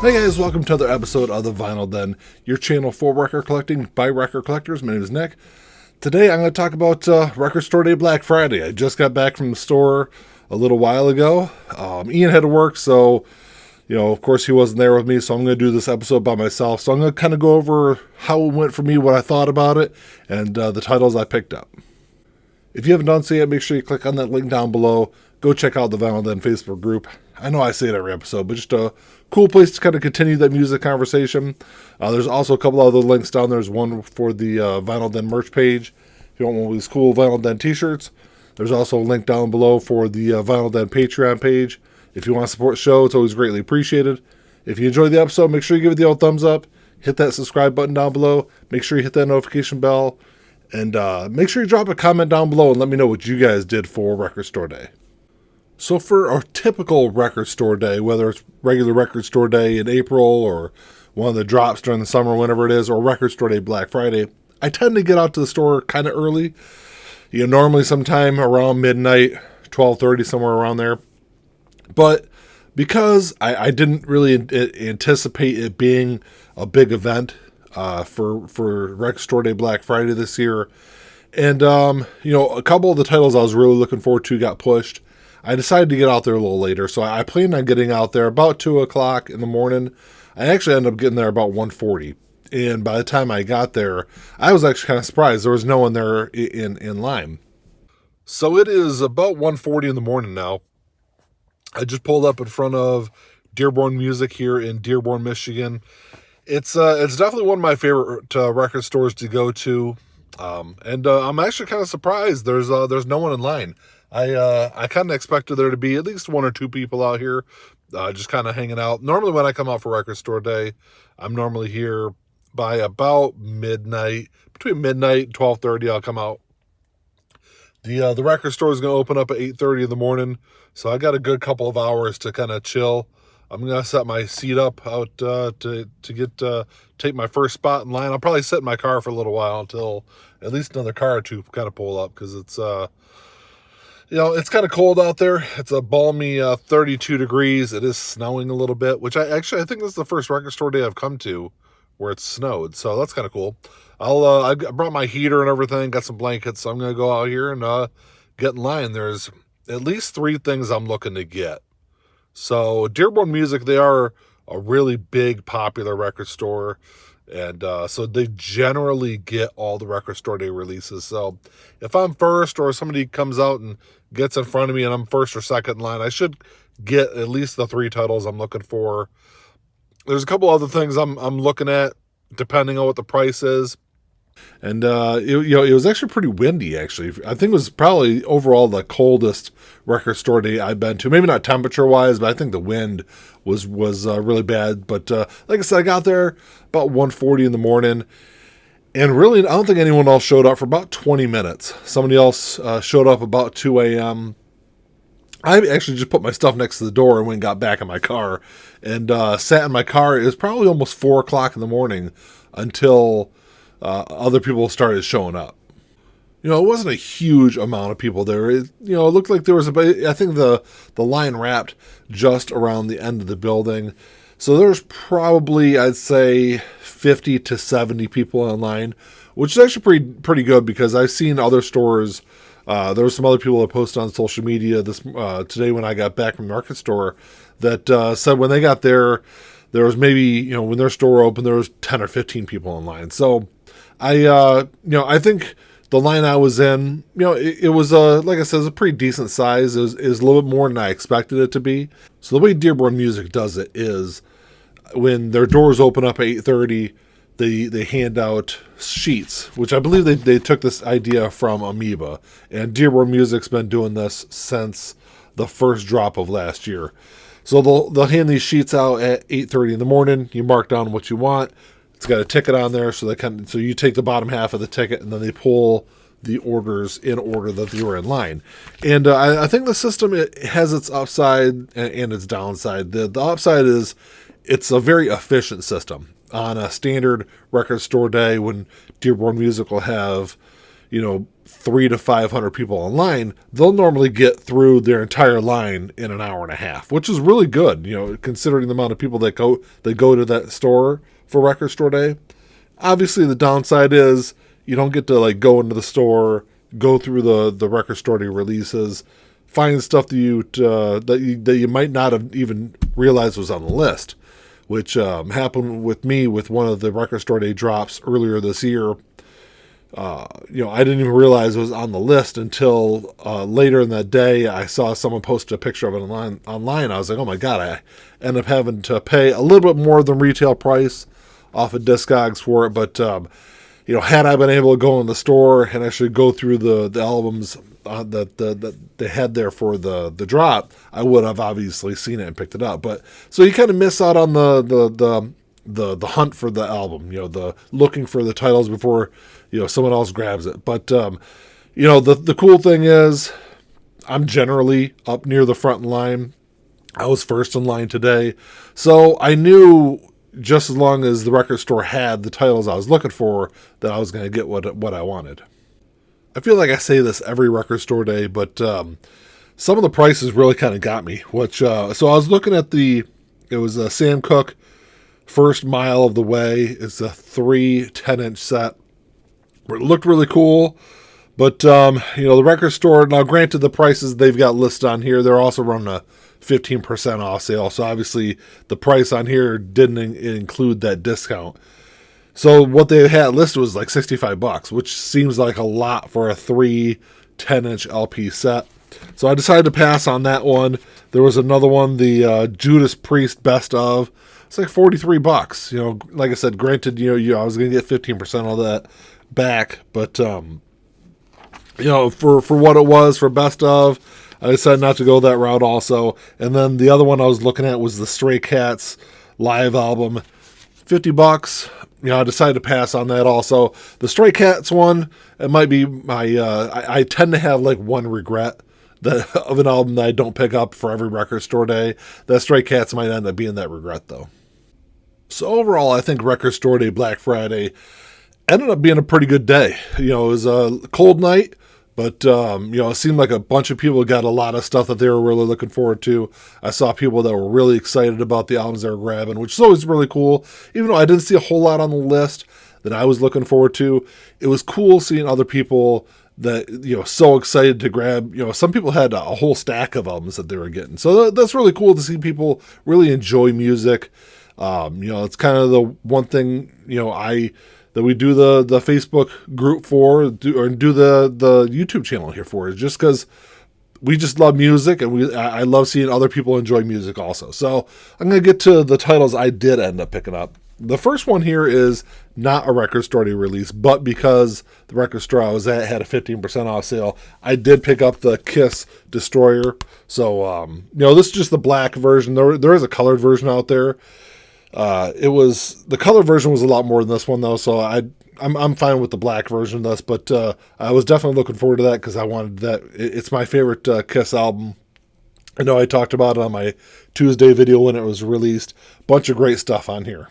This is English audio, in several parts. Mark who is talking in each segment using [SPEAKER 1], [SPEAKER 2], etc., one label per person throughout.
[SPEAKER 1] Hey guys, welcome to another episode of The Vinyl Den, your channel for record collecting by record collectors. My name is Nick. Today I'm going to talk about Record Store Day Black Friday. I just got back from the store a little while ago. Ian had to work, so, of course he wasn't there with me, so I'm going to do this episode by myself. So I'm going to kind of go over how it went for me, what I thought about it, and the titles I picked up. If you haven't done so yet, make sure you click on that link down below. Go check out the Vinyl Den Facebook group. I know I say it every episode, but just a cool place to kind of continue that music conversation. There's also a couple other links down there. There's one for the Vinyl Den merch page if you want one of these cool Vinyl Den t-shirts. There's also a link down below for the Vinyl Den Patreon page. If you want to support the show, it's always greatly appreciated. If you enjoyed the episode, make sure you give it the old thumbs up. Hit that subscribe button down below. Make sure you hit that notification bell. And make sure you drop a comment down below and let me know what you guys did for Record Store Day. So for our typical record store day, whether it's regular record store day in April or one of the drops during the summer, whenever it is, or record store day Black Friday, I tend to get out to the store kind of early. Normally sometime around midnight, 12:30, somewhere around there. But because I didn't really anticipate it being a big event for record store day Black Friday this year, and a couple of the titles I was really looking forward to got pushed, I decided to get out there a little later, so I planned on getting out there about 2 o'clock in the morning. I actually ended up getting there about 1:40, and by the time I got there, I was actually kind of surprised. There was no one there in line. So it is about 1:40 in the morning now. I just pulled up in front of Dearborn Music here in Dearborn, Michigan. It's definitely one of my favorite record stores to go to, and I'm actually kind of surprised there's no one in line. I kind of expected there to be at least one or two people out here, just kind of hanging out. Normally when I come out for Record Store Day, I'm normally here by about midnight. Between midnight and 12:30, I'll come out. The record store is going to open up at 8:30 in the morning, so I got a good couple of hours to kind of chill. I'm going to set my seat up out to take my first spot in line. I'll probably sit in my car for a little while until at least another car or two kind of pull up, because it's it's kind of cold out there. It's a balmy 32 degrees. It is snowing a little bit, which I think this is the first record store day I've come to where it's snowed. So that's kind of cool. I brought my heater and everything, got some blankets. So I'm going to go out here and get in line. There's at least 3 things I'm looking to get. So Dearborn Music, they are a really big, popular record store. And so they generally get all the record store day releases. So if I'm first or somebody comes out and gets in front of me and I'm first or second in line, I should get at least the 3 titles I'm looking for. There's a couple other things I'm looking at depending on what the price is. And it was actually pretty windy, actually. I think it was probably overall the coldest record store day I've been to. Maybe not temperature-wise, but I think the wind was really bad. But like I said, I got there about 1:40 in the morning. And really, I don't think anyone else showed up for about 20 minutes. Somebody else showed up about 2 a.m. I actually just put my stuff next to the door and went and got back in my car. And sat in my car. It was probably almost 4 o'clock in the morning until other people started showing up. It wasn't a huge amount of people there. It looked like there was I think the line wrapped just around the end of the building. So there's probably, I'd say, 50 to 70 people in line, which is actually pretty good, because I've seen other stores. There were some other people that posted on social media today when I got back from the market store that said when they got there was maybe, when their store opened, there was 10 or 15 people in line. So I think the line I was in, it was like I said, it was a pretty decent size. It was a little bit more than I expected it to be. So the way Dearborn Music does it is when their doors open up at 8:30, they hand out sheets, which I believe they took this idea from Amoeba. And Dearborn Music's been doing this since the first drop of last year. So they'll hand these sheets out at 8:30 in the morning. You mark down what you want. It's got a ticket on there, so so you take the bottom half of the ticket, and then they pull the orders in order that you were in line. And I think the system, it has its upside and its downside. The upside is it's a very efficient system. On a standard record store day, when Dearborn Music will have, 300 to 500 people online, they'll normally get through their entire line in an hour and a half, which is really good, considering the amount of people that go to that store for Record Store Day. Obviously, the downside is you don't get to like go into the store, go through the Record Store Day releases, find stuff that you might not have even realized was on the list, which happened with me with one of the Record Store Day drops earlier this year. I didn't even realize it was on the list until later in that day. I saw someone post a picture of it online. I was like, oh my God, I ended up having to pay a little bit more than retail price off of Discogs for it. But, had I been able to go in the store and actually go through the albums that they had there for the drop, I would have obviously seen it and picked it up. But so you kind of miss out on the hunt for the album, the looking for the titles before someone else grabs it. But the cool thing is I'm generally up near the front line. I was first in line today, so I knew just as long as the record store had the titles I was looking for, that I was going to get what I wanted. I feel like I say this every Record Store Day, but some of the prices really kind of got me. So I was looking at it was a Sam Cooke First Mile of the Way. It's a 3 10-inch set. It looked really cool, but the record store, now granted the prices they've got listed on here, they're also running a 15% off sale, so obviously the price on here didn't include that discount. So what they had listed was like $65, which seems like a lot for a 3 10-inch LP set. So I decided to pass on that one. There was another one, the Judas Priest Best Of. It's like $43. Like I said, granted, I was going to get 15% of that back, but for what it was for Best Of, I decided not to go that route also. And then the other one I was looking at was the Stray Cats live album, $50. I decided to pass on that also. The Stray Cats one, it might be my I tend to have like one regret of an album that I don't pick up for every Record Store Day. That Stray Cats might end up being that regret though. So overall, I think Record Store Day Black Friday ended up being a pretty good day. It was a cold night, but it seemed like a bunch of people got a lot of stuff that they were really looking forward to. I saw people that were really excited about the albums they were grabbing, which is always really cool. Even though I didn't see a whole lot on the list that I was looking forward to, it was cool seeing other people that, so excited to grab. Some people had a whole stack of albums that they were getting. So that's really cool to see people really enjoy music. It's kind of the one thing, that we do the Facebook group for, do the YouTube channel here for, is just because we just love music, and I love seeing other people enjoy music also. So I'm going to get to the titles I did end up picking up. The first one here is not a Record Store Day release, but because the record store I was at had a 15% off sale, I did pick up the Kiss Destroyer. So, this is just the black version. There is a colored version out there. The color version was a lot more than this one though, so I'm fine with the black version of this, but I was definitely looking forward to that because I wanted that. It's my favorite Kiss album. I know I talked about it on my Tuesday video when it was released. Bunch of great stuff on here.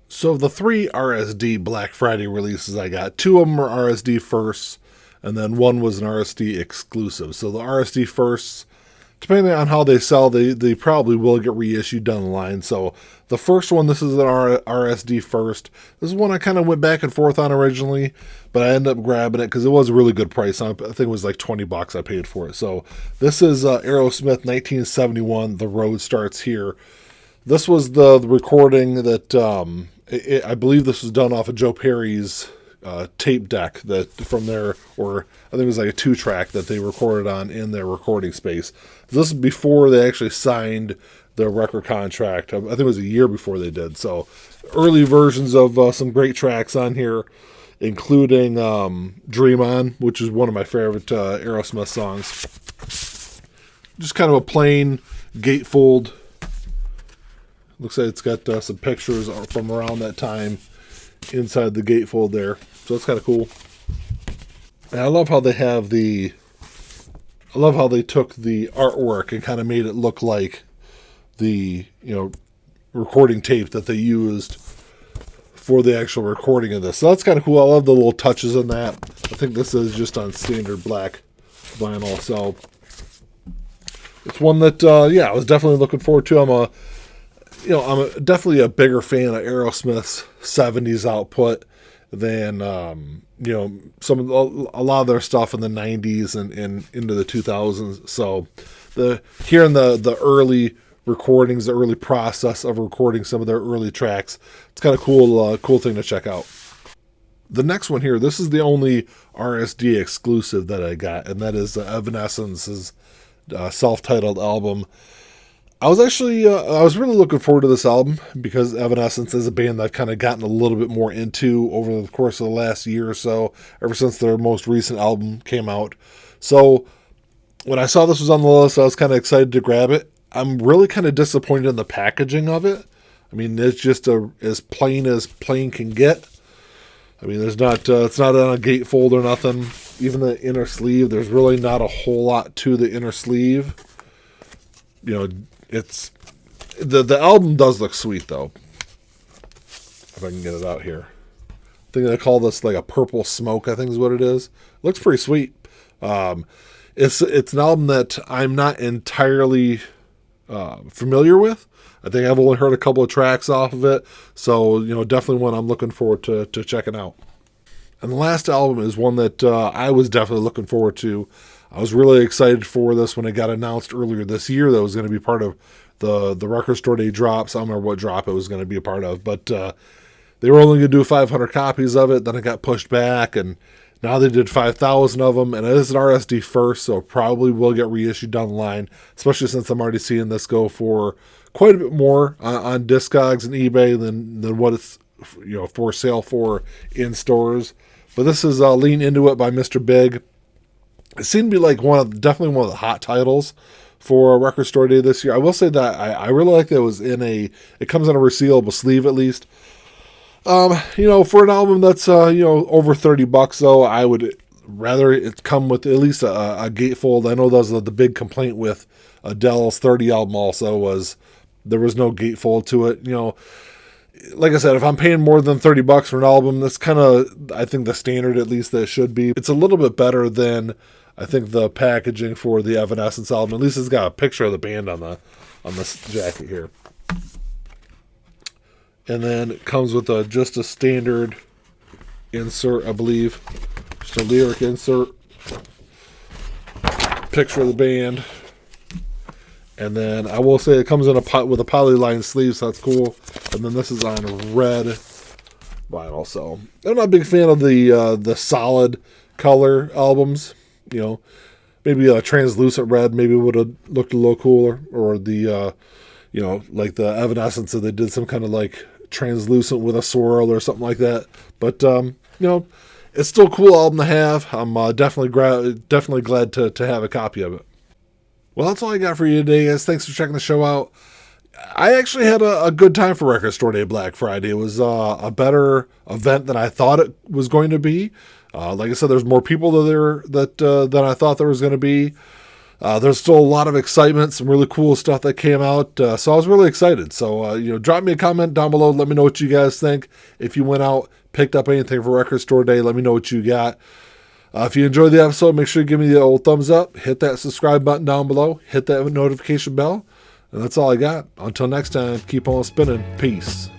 [SPEAKER 1] So the 3 RSD Black Friday releases I got, 2 of them were RSD firsts, and then one was an RSD exclusive. So the RSD firsts, depending on how they sell, they probably will get reissued down the line. So the first one, this is an RSD first. This is one I kind of went back and forth on originally, but I ended up grabbing it because it was a really good price. I think it was like $20 I paid for it. So this is Aerosmith 1971, The Road Starts Here. This was the recording that I believe this was done off of Joe Perry's tape deck that from their, or I think it was like a 2-track that they recorded on in their recording space. This is before they actually signed their record contract. I think it was a year before they did. So early versions of some great tracks on here, including Dream On, which is one of my favorite Aerosmith songs. Just kind of a plain gatefold. Looks like it's got some pictures from around that time inside the gatefold there. So that's kind of cool. And I love how they have I love how they took the artwork and kind of made it look like the, recording tape that they used for the actual recording of this. So that's kind of cool. I love the little touches in that. I think this is just on standard black vinyl. So it's one that, I was definitely looking forward to. I'm definitely a bigger fan of Aerosmith's 70s output than, a lot of their stuff in the 90s and into the 2000s. So hearing the early recordings, the early process of recording some of their early tracks, it's kind of cool thing to check out. The next one here, this is the only RSD exclusive that I got, and that is Evanescence's self-titled album. I was really looking forward to this album because Evanescence is a band that I've kind of gotten a little bit more into over the course of the last year or so, ever since their most recent album came out. So when I saw this was on the list, I was kind of excited to grab it. I'm really kind of disappointed in the packaging of it. I mean, it's just as plain can get. I mean, it's not on a gatefold or nothing. Even the inner sleeve, there's really not a whole lot to the inner sleeve. It's the album does look sweet though. If I can get it out here, I think they call this like a purple smoke, I think is what it is. It looks pretty sweet. It's an album that I'm not entirely familiar with. I think I've only heard a couple of tracks off of it, so definitely one I'm looking forward to checking out. And the last album is one that I was definitely looking forward to. I was really excited for this when it got announced earlier this year that it was going to be part of the Record Store Day drops. I don't remember what drop it was going to be a part of, but they were only going to do 500 copies of it. Then it got pushed back, and now they did 5,000 of them, and it is an RSD first, so it probably will get reissued down the line, especially since I'm already seeing this go for quite a bit more on Discogs and eBay than what it's for sale for in stores. But this is Lean Into It by Mr. Big. It seemed to be like definitely one of the hot titles for Record Store Day this year. I will say that I really like that it comes in a resealable sleeve at least. For an album that's, over $30 though, I would rather it come with at least a gatefold. I know that was the big complaint with Adele's 30 album also was there was no gatefold to it. Like I said, if I'm paying more than $30 for an album, that's kind of, I think, the standard at least that it should be. It's a little bit better than, I think, the packaging for the Evanescence album. At least it's got a picture of the band on this jacket here. And then it comes with just a standard insert, I believe. Just a lyric insert. Picture of the band. And then I will say it comes in with a polyline sleeve, so that's cool. And then this is on red vinyl. So I'm not a big fan of the solid color albums. Maybe a translucent red maybe would have looked a little cooler. Or the like the Evanescence, that they did some kind of like translucent with a swirl or something like that. But it's still a cool album to have. I'm definitely glad to have a copy of it. Well, that's all I got for you today, guys. Thanks for checking the show out. I actually had a good time for Record Store Day Black Friday. It was a better event than I thought it was going to be. Like I said, there's more people there than I thought there was going to be. There's still a lot of excitement, some really cool stuff that came out. So I was really excited. So, drop me a comment down below. Let me know what you guys think. If you went out, picked up anything for Record Store Day, let me know what you got. If you enjoyed the episode, make sure you give me the old thumbs up. Hit that subscribe button down below. Hit that notification bell. And that's all I got. Until next time, keep on spinning. Peace.